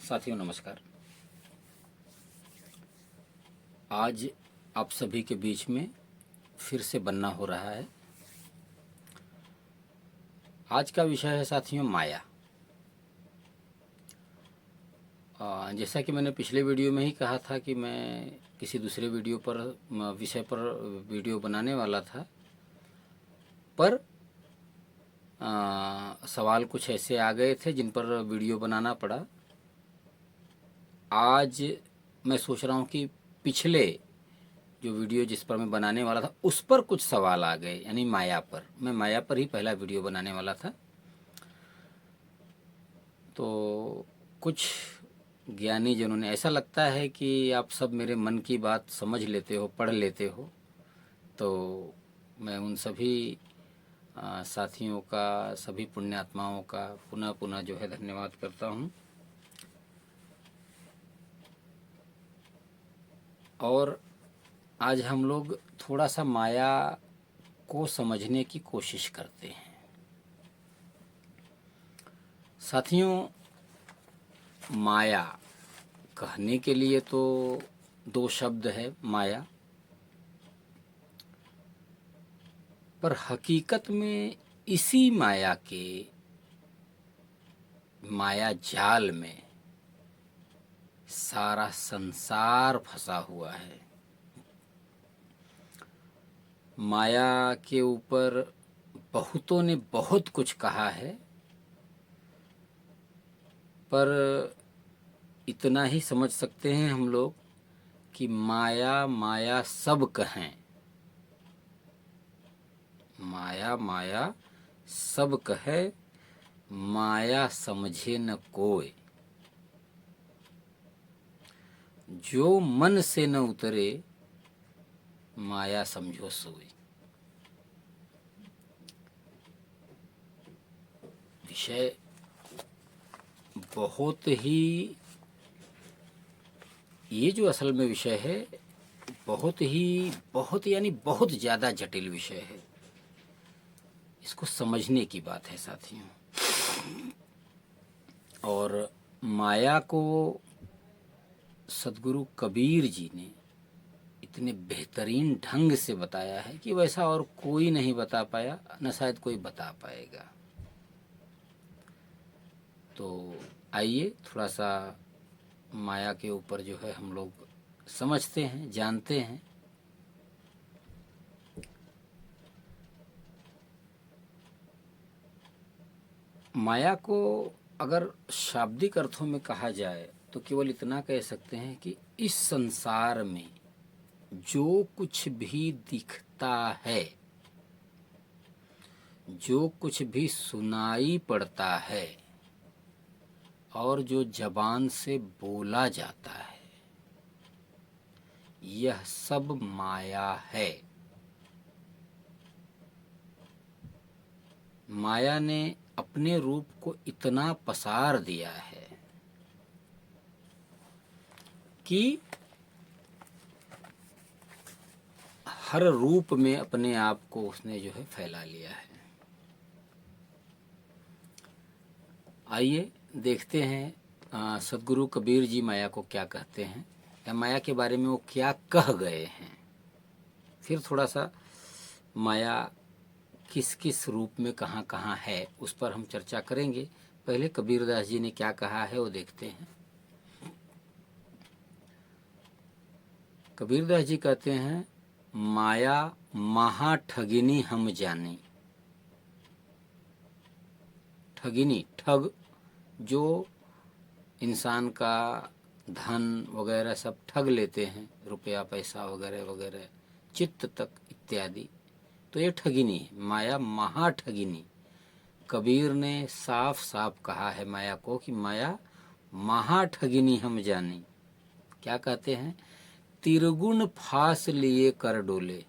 साथियों नमस्कार। आज आप सभी के बीच में फिर से बनना हो रहा है। आज का विषय है साथियों माया। जैसा कि मैंने पिछले वीडियो में ही कहा था कि मैं किसी दूसरे विषय पर वीडियो बनाने वाला था, पर सवाल कुछ ऐसे आ गए थे जिन पर वीडियो बनाना पड़ा। आज मैं सोच रहा हूँ कि पिछले जो वीडियो जिस पर मैं बनाने वाला था उस पर कुछ सवाल आ गए, यानी माया पर। मैं माया पर ही पहला वीडियो बनाने वाला था, तो कुछ ज्ञानी जिन्होंने, ऐसा लगता है कि आप सब मेरे मन की बात समझ लेते हो, पढ़ लेते हो, तो मैं उन सभी साथियों का, सभी पुण्यात्माओं का पुनः पुनः जो है धन्यवाद करता हूँ। और आज हम लोग थोड़ा सा माया को समझने की कोशिश करते हैं। साथियों, माया कहने के लिए तो दो शब्द है माया, पर हकीकत में इसी माया जाल में सारा संसार फंसा हुआ है। माया के ऊपर बहुतों ने बहुत कुछ कहा है, पर इतना ही समझ सकते हैं हम लोग कि माया माया सब कहें, माया माया सब कहे, माया समझे न कोय। जो मन से न उतरे, माया समझो सोई। विषय बहुत ही, ये जो असल में विषय है बहुत यानी बहुत ज़्यादा जटिल विषय है। इसको समझने की बात है साथियों। और माया को सद्गुरु कबीर जी ने इतने बेहतरीन ढंग से बताया है कि वैसा और कोई नहीं बता पाया, न शायद कोई बता पाएगा। तो आइए थोड़ा सा माया के ऊपर जो है हम लोग समझते हैं, जानते हैं। माया को अगर शाब्दिक अर्थों में कहा जाए तो केवल इतना कह सकते हैं कि इस संसार में जो कुछ भी दिखता है, जो कुछ भी सुनाई पड़ता है और जो जबान से बोला जाता है, यह सब माया है। माया ने अपने रूप को इतना पसार दिया है कि हर रूप में अपने आप को उसने जो है फैला लिया है। आइए देखते हैं सद्गुरु कबीर जी माया को क्या कहते हैं, या माया के बारे में वो क्या कह गए हैं। फिर थोड़ा सा माया किस किस रूप में कहाँ कहाँ है उस पर हम चर्चा करेंगे। पहले कबीरदास जी ने क्या कहा है वो देखते हैं। कबीरदास जी कहते हैं, माया महा ठगिनी हम जानी। ठगिनी, ठग जो इंसान का धन वगैरह सब ठग लेते हैं, रुपया पैसा वगैरह वगैरह, चित्त तक इत्यादि, तो ये ठगिनी है, माया महा ठगिनी। कबीर ने साफ साफ कहा है माया को कि माया महा ठगिनी हम जानी। क्या कहते हैं? तिरगुण फास लिए कर डोले।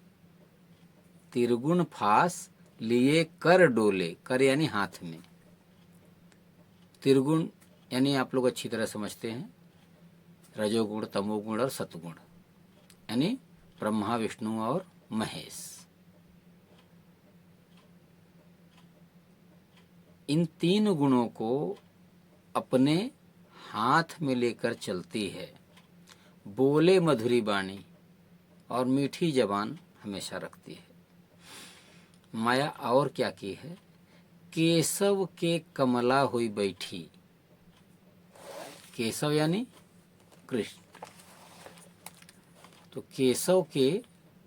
तिरगुण फास लिए कर डोले, कर यानी हाथ में, त्रिगुण यानी आप लोग अच्छी तरह समझते हैं, रजोगुण, तमोगुण और सतगुण, यानी ब्रह्मा विष्णु और महेश। इन तीन गुणों को अपने हाथ में लेकर चलती है, बोले मधुरी बाणी और मीठी जबान हमेशा रखती है। माया और क्या की है, केशव के कमला हुई बैठी, केशव यानी कृष्ण, तो केशव के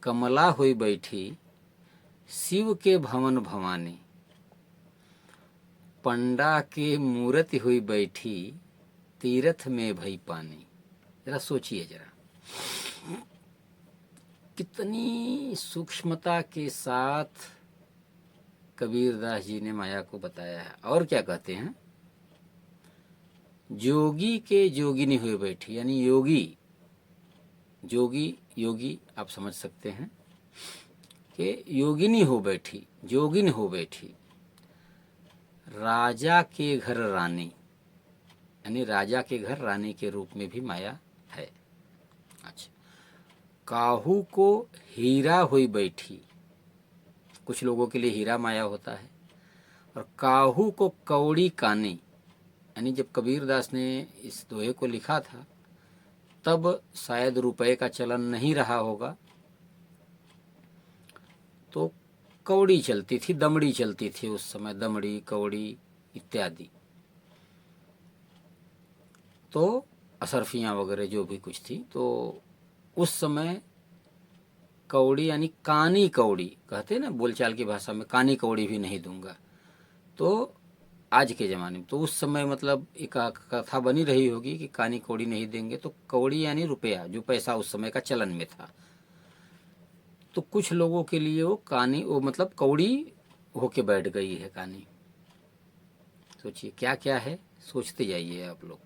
कमला हुई बैठी, शिव के भवन भवानी, पंडा के मूर्ति हुई बैठी, तीर्थ में भई पानी। जरा सोचिए जरा, कितनी सूक्ष्मता के साथ कबीरदास जी ने माया को बताया है। और क्या कहते हैं, जोगी के जोगिनी हुई बैठी, यानी योगी, जोगी योगी आप समझ सकते हैं कि योगिनी हो बैठी, जोगिन हो बैठी, राजा के घर रानी, यानी राजा के घर रानी के रूप में भी माया है। अच्छा, काहू को हीरा हुई बैठी, कुछ लोगों के लिए हीरा माया होता है, और काहू को कौड़ी कानी, यानी जब कबीरदास ने इस दोहे को लिखा था तब शायद रुपए का चलन नहीं रहा होगा, तो कौड़ी चलती थी, दमड़ी चलती थी उस समय, दमड़ी कौड़ी इत्यादि, तो असरफियाँ वगैरह जो भी कुछ थी, तो उस समय कौड़ी यानी कानी कौड़ी कहते हैं ना बोलचाल की भाषा में, कानी कौड़ी भी नहीं दूंगा। तो आज के ज़माने में, तो उस समय मतलब एक कथा बनी रही होगी कि कानी कौड़ी नहीं देंगे, तो कौड़ी यानी रुपया, जो पैसा उस समय का चलन में था। तो कुछ लोगों के लिए वो कानी, वो मतलब कौड़ी होके बैठ गई है कानी। सोचिए क्या क्या है, सोचते जाइए आप लोग।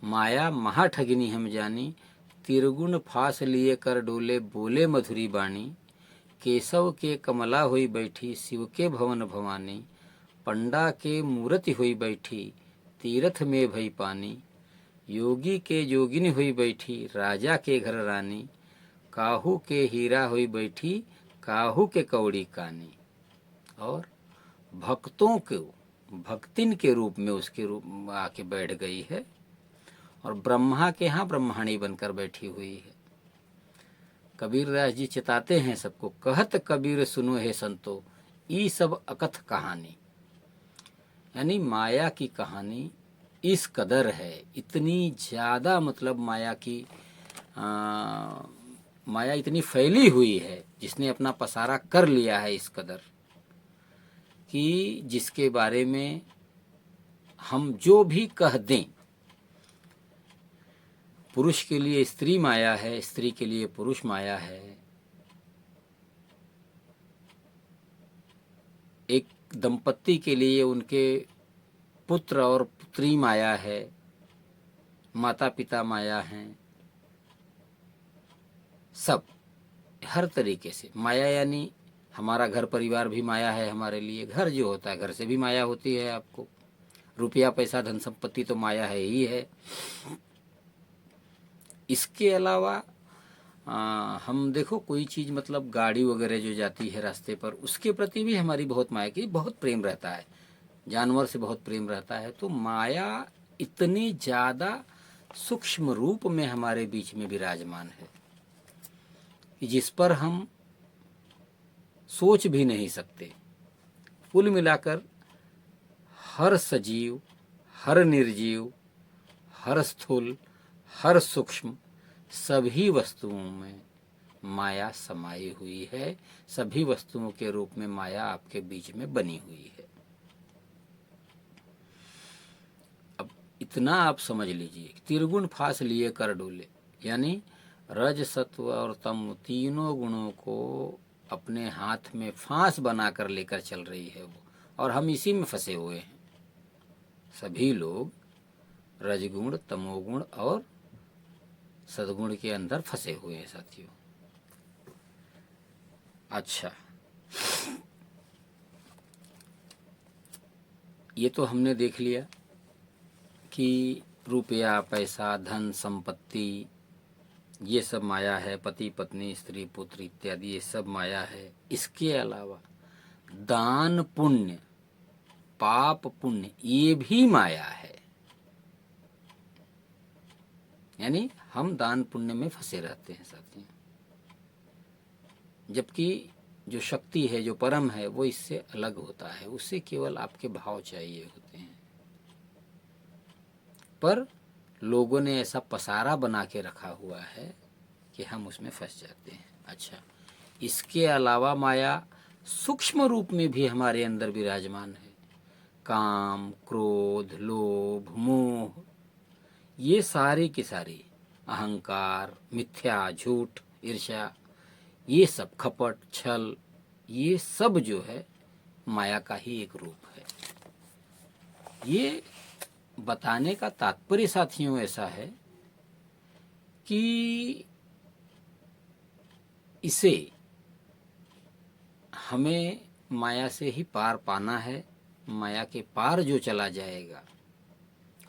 माया महा ठगिनी हम जानी, तिरगुण फास लिए कर डोले, बोले मधुरी बाणी, केशव के कमला हुई बैठी, शिव के भवन भवानी, पंडा के मूर्ति हुई बैठी, तीर्थ में भई पानी, योगी के जोगिनी हुई बैठी, राजा के घर रानी, काहू के हीरा हुई बैठी, काहू के कौड़ी कानी। और भक्तों को भक्तिन के रूप में उसके रूप में आके बैठ गई है, और ब्रह्मा के यहाँ ब्रह्माणी बनकर बैठी हुई है। कबीरदास जी चिताते हैं सबको, कहत कबीर सुनो हे संतो, ई सब अकथ कहानी, यानी माया की कहानी इस कदर है, इतनी ज़्यादा, मतलब माया की माया इतनी फैली हुई है, जिसने अपना पसारा कर लिया है इस कदर, कि जिसके बारे में हम जो भी कह दें, पुरुष के लिए स्त्री माया है, स्त्री के लिए पुरुष माया है, एक दंपत्ति के लिए उनके पुत्र और पुत्री माया है, माता पिता माया हैं, सब हर तरीके से माया। यानी हमारा घर परिवार भी माया है हमारे लिए, घर जो होता है घर से भी माया होती है आपको, रुपया पैसा धन संपत्ति तो माया है ही है। इसके अलावा हम देखो कोई चीज़, मतलब गाड़ी वगैरह जो जाती है रास्ते पर, उसके प्रति भी हमारी बहुत माया की बहुत प्रेम रहता है, जानवर से बहुत प्रेम रहता है। तो माया इतनी ज़्यादा सूक्ष्म रूप में हमारे बीच में विराजमान है कि जिस पर हम सोच भी नहीं सकते। कुल मिलाकर हर सजीव, हर निर्जीव, हर स्थूल, हर सूक्ष्म, सभी वस्तुओं में माया समाई हुई है, सभी वस्तुओं के रूप में माया आपके बीच में बनी हुई है। अब इतना आप समझ लीजिए, त्रिगुण फांस लिए कर डोले, यानी रज सत्व और तम तीनों गुणों को अपने हाथ में फांस बनाकर लेकर चल रही है वो, और हम इसी में फंसे हुए हैं। सभी लोग रजगुण, तमोगुण और सद्गुण के अंदर फंसे हुए हैं साथियों। अच्छा, ये तो हमने देख लिया कि रुपया पैसा धन संपत्ति ये सब माया है, पति पत्नी स्त्री पुत्र इत्यादि ये सब माया है। इसके अलावा दान पुण्य पाप पुण्य ये भी माया है। यानी हम दान पुण्य में फंसे रहते हैं साथियों, जबकि जो शक्ति है, जो परम है, वो इससे अलग होता है। उससे केवल आपके भाव चाहिए होते हैं, पर लोगों ने ऐसा पसारा बना के रखा हुआ है कि हम उसमें फंस जाते हैं। अच्छा, इसके अलावा माया सूक्ष्म रूप में भी हमारे अंदर विराजमान है। काम, क्रोध, लोभ, मोह, ये सारी की सारी, अहंकार, मिथ्या, झूठ, ईर्ष्या, ये सब, कपट, छल, ये सब जो है माया का ही एक रूप है। ये बताने का तात्पर्य साथियों ऐसा है कि इसे हमें माया से ही पार पाना है। माया के पार जो चला जाएगा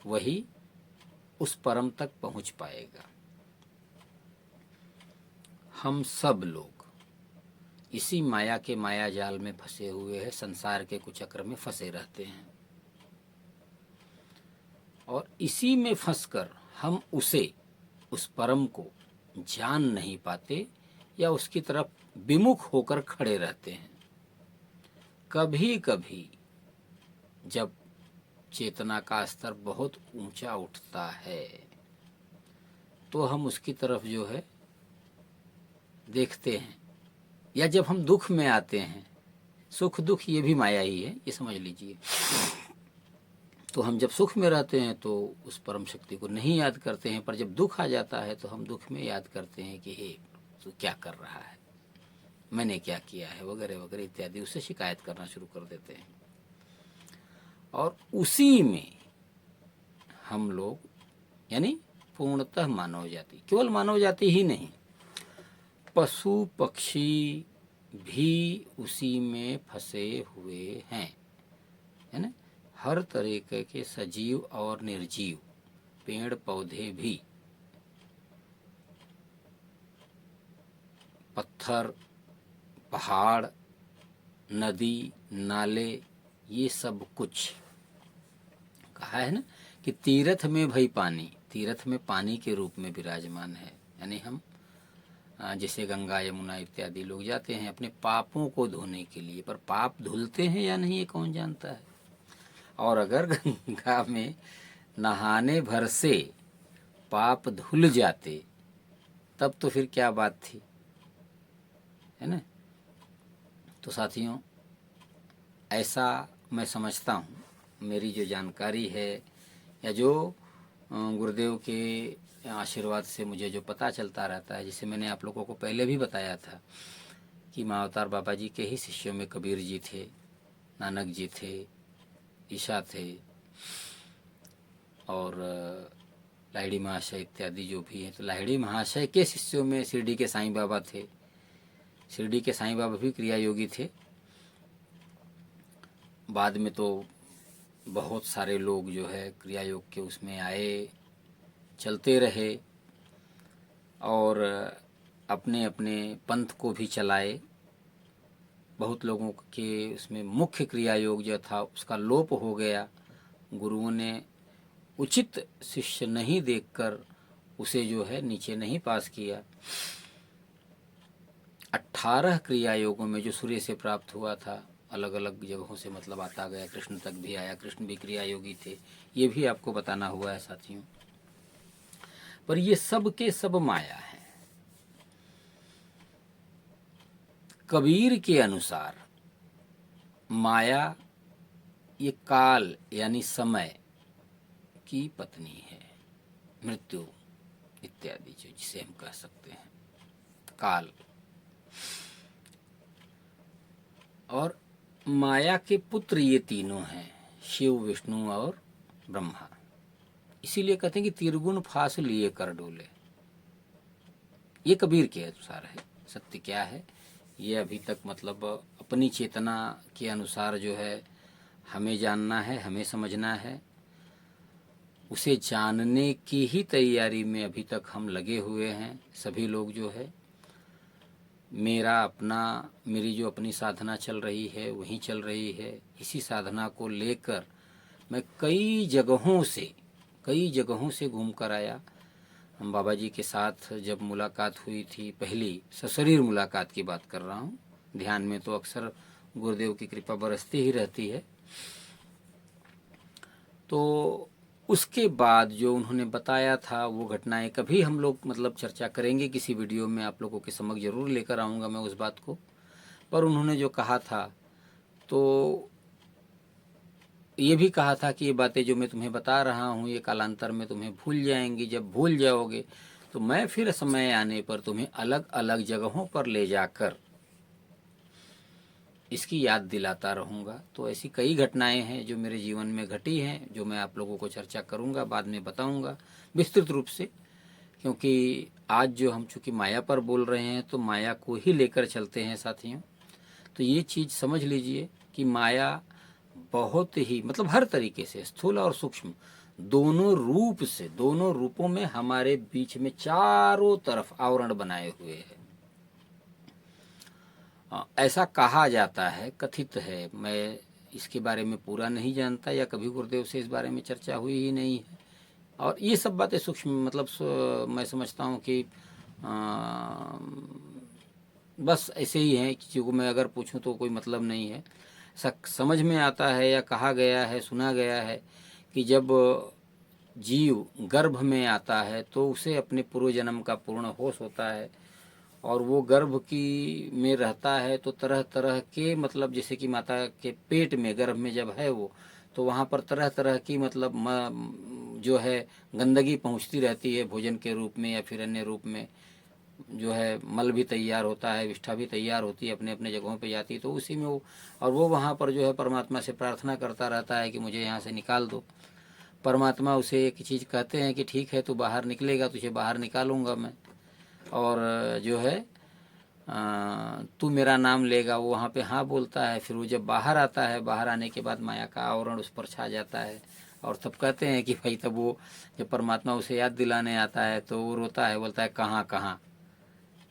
वही उस परम तक पहुंच पाएगा। हम सब लोग इसी माया के माया जाल में फंसे हुए हैं, संसार के कुचक्र में फंसे रहते हैं, और इसी में फंसकर हम उस परम को जान नहीं पाते या उसकी तरफ विमुख होकर खड़े रहते हैं। कभी कभी जब चेतना का स्तर बहुत ऊंचा उठता है तो हम उसकी तरफ जो है देखते हैं, या जब हम दुख में आते हैं, सुख दुख ये भी माया ही है, ये समझ लीजिए। तो हम जब सुख में रहते हैं तो उस परम शक्ति को नहीं याद करते हैं, पर जब दुख आ जाता है तो हम दुख में याद करते हैं कि हे तू क्या कर रहा है, मैंने क्या किया है, वगैरह वगैरह इत्यादि, उससे शिकायत करना शुरू कर देते हैं। और उसी में हम लोग, यानी पूर्णतः मानव जाति, केवल मानव जाति ही नहीं, पशु पक्षी भी उसी में फंसे हुए हैं, है ना। हर तरीके के सजीव और निर्जीव, पेड़ पौधे भी, पत्थर, पहाड़, नदी, नाले, ये सब कुछ कहा है ना कि तीर्थ में भई पानी, तीर्थ में पानी के रूप में विराजमान है। यानी हम जैसे गंगा यमुना इत्यादि लोग जाते हैं अपने पापों को धोने के लिए, पर पाप धुलते हैं या नहीं ये कौन जानता है। और अगर गंगा में नहाने भर से पाप धुल जाते तब तो फिर क्या बात थी, है ना। तो साथियों, ऐसा मैं समझता हूँ, मेरी जो जानकारी है या जो गुरुदेव के आशीर्वाद से मुझे जो पता चलता रहता है, जिसे मैंने आप लोगों को पहले भी बताया था कि मावतार बाबा जी के ही शिष्यों में कबीर जी थे, नानक जी थे, ईशा थे, और लाहिड़ी महाशय इत्यादि जो भी हैं। तो लाहिड़ी महाशय के शिष्यों में शिरडी के साईं बाबा थे। शिरडी के साईं बाबा भी क्रिया योगी थे। बाद में तो बहुत सारे लोग जो है क्रिया योग के उसमें आए, चलते रहे और अपने अपने पंथ को भी चलाए। बहुत लोगों के उसमें मुख्य क्रिया योग जो था उसका लोप हो गया। गुरुओं ने उचित शिष्य नहीं देखकर उसे जो है नीचे नहीं पास किया। 18 क्रिया योगों में जो सूर्य से प्राप्त हुआ था, अलग अलग जगहों से मतलब आता गया, कृष्ण तक भी आया, कृष्ण भी क्रिया योगी थे, ये भी आपको बताना हुआ है साथियों। पर ये सब के सब माया है। कबीर के अनुसार माया ये काल यानी समय की पत्नी है, मृत्यु इत्यादि जो जिसे हम कह सकते हैं काल। और माया के पुत्र ये तीनों हैं, शिव, विष्णु और ब्रह्मा। इसीलिए कहते हैं कि त्रिगुण फांस लिए कर डोले। ये कबीर के अनुसार है। सत्य क्या है ये अभी तक मतलब अपनी चेतना के अनुसार जो है हमें जानना है, हमें समझना है। उसे जानने की ही तैयारी में अभी तक हम लगे हुए हैं सभी लोग जो है। मेरी जो अपनी साधना चल रही है वही चल रही है। इसी साधना को लेकर मैं कई जगहों से घूम कर आया। हम बाबा जी के साथ जब मुलाकात हुई थी, पहली सशरीर मुलाकात की बात कर रहा हूँ, ध्यान में तो अक्सर गुरुदेव की कृपा बरसती ही रहती है। तो उसके बाद जो उन्होंने बताया था वो घटनाएं कभी हम लोग मतलब चर्चा करेंगे, किसी वीडियो में आप लोगों के समक्ष जरूर लेकर आऊँगा मैं उस बात को। पर उन्होंने जो कहा था, तो ये भी कहा था कि ये बातें जो मैं तुम्हें बता रहा हूँ ये कालांतर में तुम्हें भूल जाएंगी। जब भूल जाओगे तो मैं फिर समय आने पर तुम्हें अलग अलग जगहों पर ले जाकर इसकी याद दिलाता रहूँगा। तो ऐसी कई घटनाएं हैं जो मेरे जीवन में घटी हैं, जो मैं आप लोगों को चर्चा करूँगा, बाद में बताऊँगा विस्तृत रूप से। क्योंकि आज जो हम चूँकि माया पर बोल रहे हैं तो माया को ही लेकर चलते हैं साथियों। तो ये चीज़ समझ लीजिए कि माया बहुत ही मतलब हर तरीके से स्थूल और सूक्ष्म दोनों रूप से, दोनों रूपों में हमारे बीच में चारों तरफ आवरण बनाए हुए है। ऐसा कहा जाता है, कथित है, मैं इसके बारे में पूरा नहीं जानता या कभी गुरुदेव से इस बारे में चर्चा हुई ही नहीं है। और ये सब बातें सूक्ष्म मतलब मैं समझता हूँ कि बस ऐसे ही हैं, किसी को मैं अगर पूछूं तो कोई मतलब नहीं है। समझ में आता है या कहा गया है, सुना गया है कि जब जीव गर्भ में आता है तो उसे अपने पूर्व जन्म का पूर्ण होश होता है, और वो गर्भ की में रहता है तो तरह तरह के मतलब जैसे कि माता के पेट में गर्भ में जब है वो, तो वहाँ पर तरह तरह की मतलब जो है गंदगी पहुँचती रहती है भोजन के रूप में या फिर अन्य रूप में। जो है मल भी तैयार होता है, विष्ठा भी तैयार होती है, अपने अपने जगहों पे जाती है। तो उसी में वो, और वो वहाँ पर जो है परमात्मा से प्रार्थना करता रहता है कि मुझे यहाँ से निकाल दो। परमात्मा उसे एक चीज़ कहते हैं कि ठीक है तू बाहर निकलेगा, तुझे बाहर निकालूंगा मैं, और जो है तू मेरा नाम लेगा। वो वहाँ पे हाँ बोलता है। फिर वो जब बाहर आता है, बाहर आने के बाद माया का आवरण उस पर छा जाता है, और तब कहते हैं कि भाई तब वो जब परमात्मा उसे याद दिलाने आता है तो वो रोता है, बोलता है कहाँ कहाँ,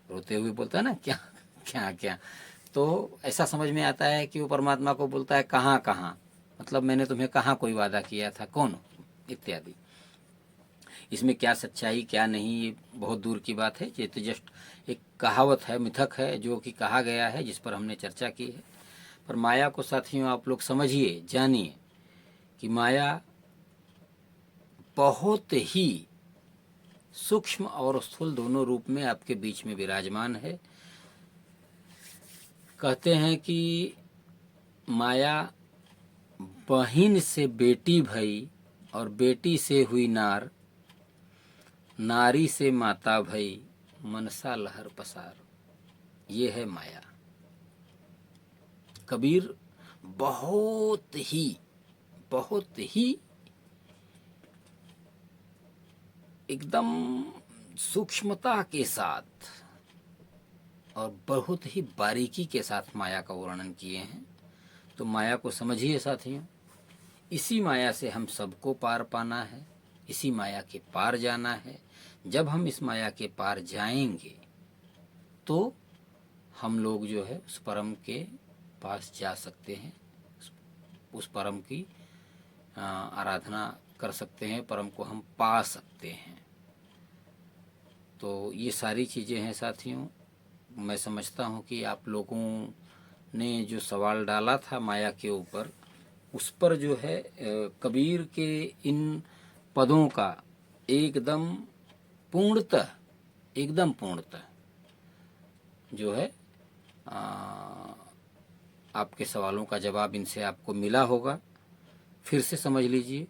रोते हुए बोलता है ना क्या क्या क्या। तो ऐसा समझ में आता है कि वो परमात्मा को बोलता है कहाँ कहाँ, मतलब मैंने तुम्हें कहाँ कोई वादा किया था, कौन, इत्यादि। इसमें क्या सच्चाई क्या नहीं ये बहुत दूर की बात है। ये तो जस्ट एक कहावत है, मिथक है जो कि कहा गया है, जिस पर हमने चर्चा की है। पर माया को साथियों आप लोग समझिए, जानिए कि माया बहुत ही सूक्ष्म और स्थूल दोनों रूप में आपके बीच में विराजमान है। कहते हैं कि माया बहिन से बेटी भई और बेटी से हुई नार, नारी से माता भई मनसा लहर पसार। ये है माया। कबीर बहुत ही एकदम सूक्ष्मता के साथ और बहुत ही बारीकी के साथ माया का वर्णन किए हैं। तो माया को समझिए साथियों, इसी माया से हम सबको पार पाना है, इसी माया के पार जाना है। जब हम इस माया के पार जाएंगे तो हम लोग जो है उस परम के पास जा सकते हैं, उस परम की आराधना कर सकते हैं, परम को हम पा सकते हैं। तो ये सारी चीज़ें हैं साथियों। मैं समझता हूँ कि आप लोगों ने जो सवाल डाला था माया के ऊपर, उस पर जो है कबीर के इन पदों का एकदम पूर्णतः जो है आपके सवालों का जवाब इनसे आपको मिला होगा। फिर से समझ लीजिए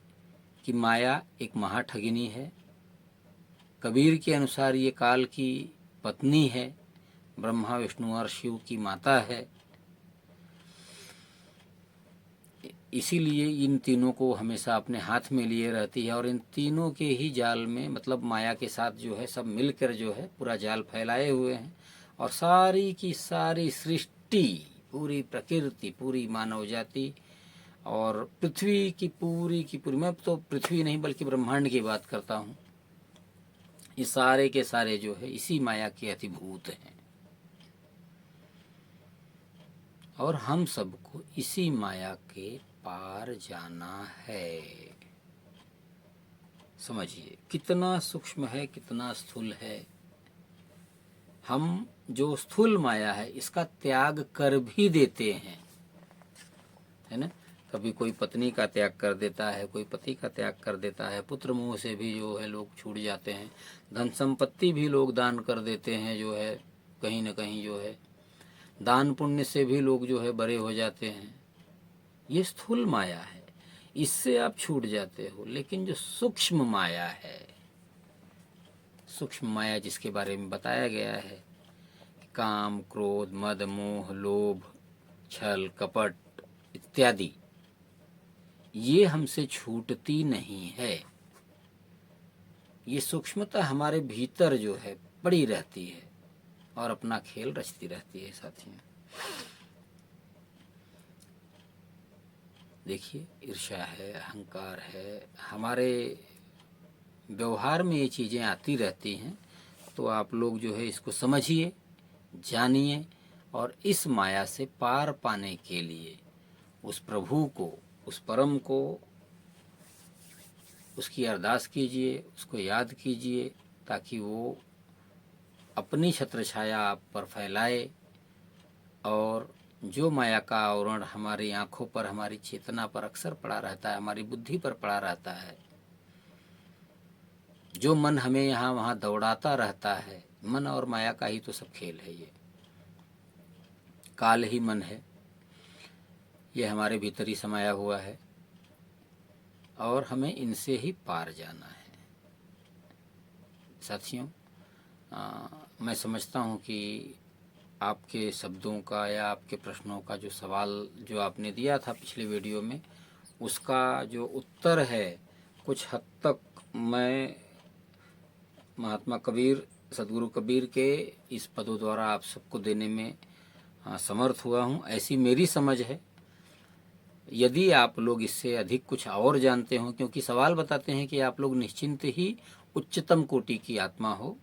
कि माया एक महाठगिनी है। कबीर के अनुसार ये काल की पत्नी है, ब्रह्मा विष्णु और शिव की माता है। इसीलिए इन तीनों को हमेशा अपने हाथ में लिए रहती है, और इन तीनों के ही जाल में मतलब माया के साथ जो है सब मिलकर जो है पूरा जाल फैलाए हुए हैं। और सारी की सारी सृष्टि, पूरी प्रकृति, पूरी मानव जाति और पृथ्वी की पूरी, मैं तो पृथ्वी नहीं बल्कि ब्रह्मांड की बात करता हूँ, ये सारे के सारे जो है इसी माया के अतिभूत हैं। और हम सबको इसी माया के पार जाना है। समझिए कितना सूक्ष्म है, कितना स्थूल है। हम जो स्थूल माया है इसका त्याग कर भी देते हैं, है ना। कभी कोई पत्नी का त्याग कर देता है, कोई पति का त्याग कर देता है, पुत्र मोह से भी जो है लोग छूट जाते हैं, धन संपत्ति भी लोग दान कर देते हैं, जो है कहीं न कहीं जो है दान पुण्य से भी लोग जो है बड़े हो जाते हैं। ये स्थूल माया है, इससे आप छूट जाते हो। लेकिन जो सूक्ष्म माया है, सूक्ष्म माया जिसके बारे में बताया गया है, काम, क्रोध, मद, मोह, लोभ, छल, कपट इत्यादि, ये हमसे छूटती नहीं है। ये सूक्ष्मता हमारे भीतर जो है पड़ी रहती है और अपना खेल रचती रहती है। साथियों देखिए, ईर्ष्या है, अहंकार है, हमारे व्यवहार में ये चीज़ें आती रहती हैं। तो आप लोग जो है इसको समझिए, जानिए और इस माया से पार पाने के लिए उस प्रभु को, उस परम को, उसकी अरदास कीजिए, उसको याद कीजिए, ताकि वो अपनी छत्र छाया आप पर फैलाए। और जो माया का आवरण हमारी आँखों पर, हमारी चेतना पर अक्सर पड़ा रहता है, हमारी बुद्धि पर पड़ा रहता है, जो मन हमें यहाँ वहाँ दौड़ाता रहता है, मन और माया का ही तो सब खेल है। ये काल ही मन है, ये हमारे भीतर ही समाया हुआ है और हमें इनसे ही पार जाना है। साथियों, मैं समझता हूँ कि आपके शब्दों का या आपके प्रश्नों का जो सवाल जो आपने दिया था पिछले वीडियो में, उसका जो उत्तर है कुछ हद तक मैं महात्मा कबीर, सदगुरु कबीर के इस पदों द्वारा आप सबको देने में समर्थ हुआ हूँ, ऐसी मेरी समझ है। यदि आप लोग इससे अधिक कुछ और जानते हो, क्योंकि सवाल बताते हैं कि आप लोग निश्चिंत ही उच्चतम कोटि की आत्मा हो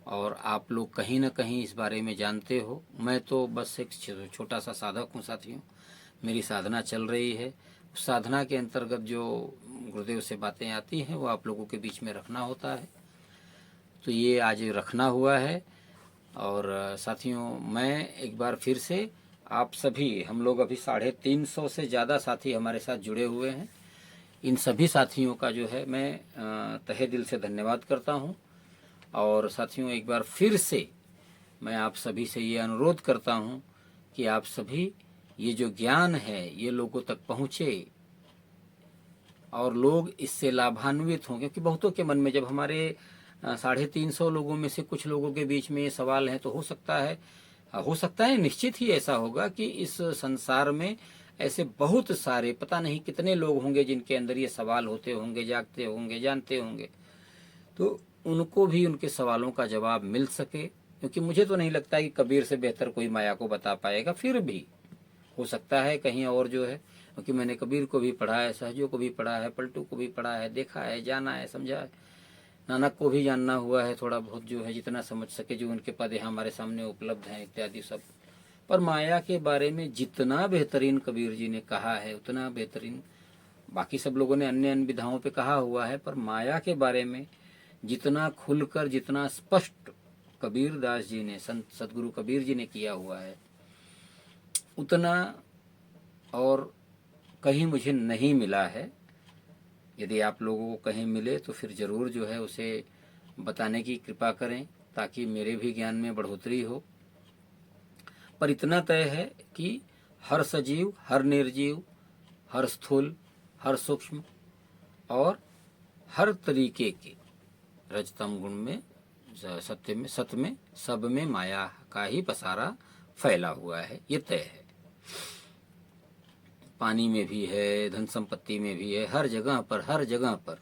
और आप लोग कहीं न कहीं इस बारे में जानते हो। मैं तो बस एक छोटा सा साधक हूँ। साथियों, मेरी साधना चल रही है, उस साधना के अंतर्गत जो गुरुदेव से बातें आती हैं वो आप लोगों के बीच में रखना होता है। तो ये आज रखना हुआ है। और साथियों, मैं एक बार फिर से आप सभी, हम लोग अभी 350 से ज़्यादा साथी हमारे साथ जुड़े हुए हैं, इन सभी साथियों का जो है मैं तहे दिल से धन्यवाद करता हूं। और साथियों, एक बार फिर से मैं आप सभी से ये अनुरोध करता हूं कि आप सभी ये जो ज्ञान है ये लोगों तक पहुँचे और लोग इससे लाभान्वित हों। क्योंकि बहुतों के मन में, जब हमारे 350 लोगों में से कुछ लोगों के बीच में ये सवाल है, तो हो सकता है निश्चित ही ऐसा होगा कि इस संसार में ऐसे बहुत सारे, पता नहीं कितने लोग होंगे जिनके अंदर ये सवाल होते होंगे, जागते होंगे, जानते होंगे, तो उनको भी उनके सवालों का जवाब मिल सके। क्योंकि मुझे तो नहीं लगता कि कबीर से बेहतर कोई माया को बता पाएगा। फिर भी हो सकता है कहीं और जो है, क्योंकि मैंने कबीर को भी पढ़ा है, सहजों को भी पढ़ा है, पलटू को भी पढ़ा है, देखा है, जाना है, समझा है, नानक को भी जानना हुआ है थोड़ा बहुत, जो है जितना समझ सके, जो उनके पद यहाँ हमारे सामने उपलब्ध हैं इत्यादि सब। पर माया के बारे में जितना बेहतरीन कबीर जी ने कहा है उतना बेहतरीन बाकी सब लोगों ने अन्य अन्य विधाओं पे कहा हुआ है, पर माया के बारे में जितना खुलकर, जितना स्पष्ट कबीर दास जी ने, संत सदगुरु कबीर जी ने किया हुआ है, उतना और कहीं मुझे नहीं मिला है। यदि आप लोगों को कहीं मिले तो फिर ज़रूर जो है उसे बताने की कृपा करें, ताकि मेरे भी ज्ञान में बढ़ोतरी हो। पर इतना तय है कि हर सजीव, हर निर्जीव, हर स्थूल, हर सूक्ष्म और हर तरीके के रजतम गुण में, सत्य में, सत में, सब में माया का ही पसारा फैला हुआ है, ये तय है। पानी में भी है, धन संपत्ति में भी है, हर जगह पर, हर जगह पर।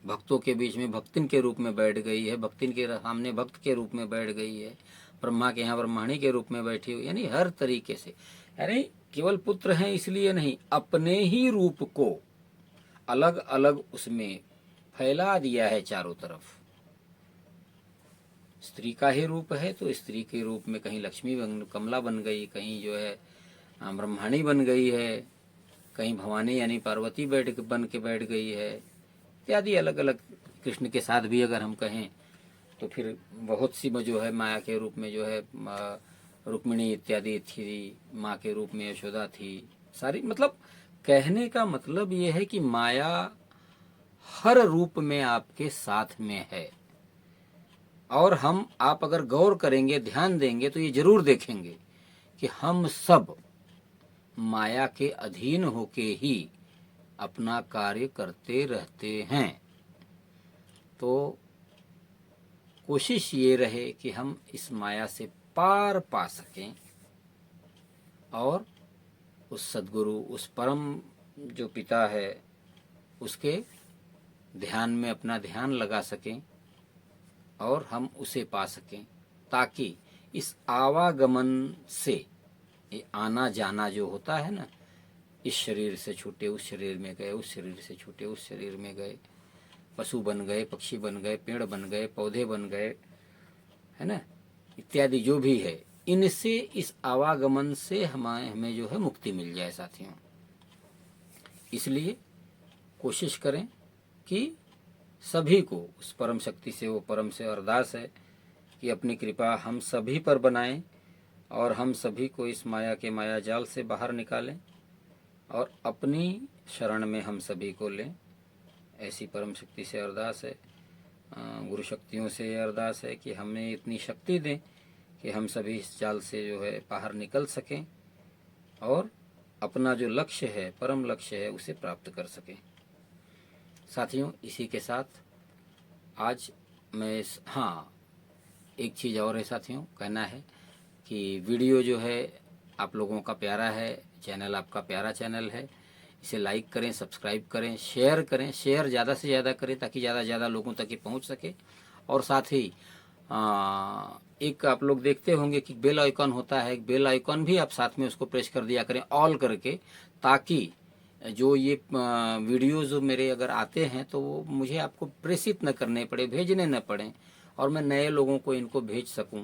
भक्तों के बीच में भक्तिन के रूप में बैठ गई है, भक्तिन के सामने भक्त के रूप में बैठ गई है, ब्रह्मा के यहाँ ब्रह्माणी के रूप में बैठी हुई, यानी हर तरीके से। अरे केवल पुत्र हैं इसलिए नहीं, अपने ही रूप को अलग अलग उसमें फैला दिया है चारों तरफ। स्त्री का ही रूप है तो स्त्री के रूप में कहीं लक्ष्मी कमला बन गई, कहीं जो है ब्रह्माणी बन गई है, कहीं भवानी यानी पार्वती बन के बैठ गई है, इत्यादि अलग अलग। कृष्ण के साथ भी अगर हम कहें तो फिर बहुत सी में जो है माया के रूप में जो है रुक्मिणी इत्यादि थी, माँ के रूप में यशोदा थी, सारी। मतलब कहने का मतलब ये है कि माया हर रूप में आपके साथ में है। और आप अगर गौर करेंगे, ध्यान देंगे तो ये जरूर देखेंगे कि हम सब माया के अधीन होके ही अपना कार्य करते रहते हैं। तो कोशिश ये रहे कि हम इस माया से पार पा सकें और उस सद्गुरु, उस परम जो पिता है, उसके ध्यान में अपना ध्यान लगा सकें और हम उसे पा सकें, ताकि इस आवागमन से, ये आना जाना जो होता है ना, इस शरीर से छूटे उस शरीर में गए, उस शरीर से छूटे उस शरीर में गए, पशु बन गए, पक्षी बन गए, पेड़ बन गए, पौधे बन गए, है ना, इत्यादि जो भी है, इनसे, इस आवागमन से हमें जो है मुक्ति मिल जाए साथियों। इसलिए कोशिश करें कि सभी को उस परम शक्ति से, वो परम से अरदास है कि अपनी कृपा हम सभी पर बनाएं और हम सभी को इस माया के माया जाल से बाहर निकालें और अपनी शरण में हम सभी को लें। ऐसी परम शक्ति से अरदास है, गुरु शक्तियों से अरदास है कि हमें इतनी शक्ति दें कि हम सभी इस जाल से जो है बाहर निकल सकें और अपना जो लक्ष्य है, परम लक्ष्य है, उसे प्राप्त कर सकें। साथियों, इसी के साथ आज मैं हाँ, एक चीज़ और है साथियों, कहना है कि वीडियो जो है आप लोगों का प्यारा है, चैनल आपका प्यारा चैनल है, इसे लाइक करें, सब्सक्राइब करें, शेयर करें, शेयर ज़्यादा से ज़्यादा करें ताकि ज़्यादा से ज़्यादा लोगों तक ये पहुंच सके। और साथ ही एक आप लोग देखते होंगे कि बेल आइकॉन होता है, एक बेल आइकॉन भी आप साथ में उसको प्रेस कर दिया करें, ऑल करके, ताकि जो ये वीडियोज़ मेरे अगर आते हैं तो वो मुझे आपको प्रेषित न करने पड़े, भेजने न पड़ें, और मैं नए लोगों को इनको भेज सकूं।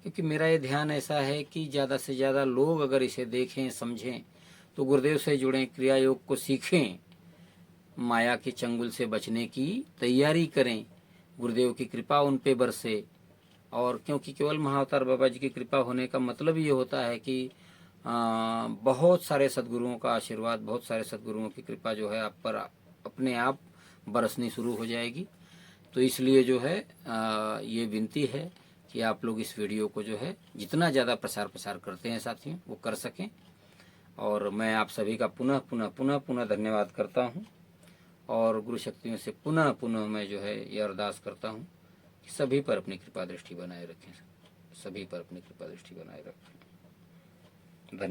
क्योंकि मेरा ये ध्यान ऐसा है कि ज़्यादा से ज़्यादा लोग अगर इसे देखें, समझें, तो गुरुदेव से जुड़ें, क्रिया योग को सीखें, माया के चंगुल से बचने की तैयारी करें, गुरुदेव की कृपा उन पे बरसे। और क्योंकि केवल महाअवतार बाबा जी की कृपा होने का मतलब ये होता है कि बहुत सारे सद्गुरुओं का आशीर्वाद, बहुत सारे सद्गुरुओं की कृपा जो है आप पर अपने आप बरसनी शुरू हो जाएगी। तो इसलिए जो है ये विनती है कि आप लोग इस वीडियो को जो है जितना ज़्यादा प्रसार करते हैं साथियों, वो कर सकें। और मैं आप सभी का पुनः पुनः पुनः पुनः धन्यवाद करता हूँ और गुरु शक्तियों से पुनः पुनः मैं जो है ये अरदास करता हूँ कि सभी पर अपनी कृपा दृष्टि बनाए रखें, सभी पर अपनी कृपा दृष्टि बनाए रखें।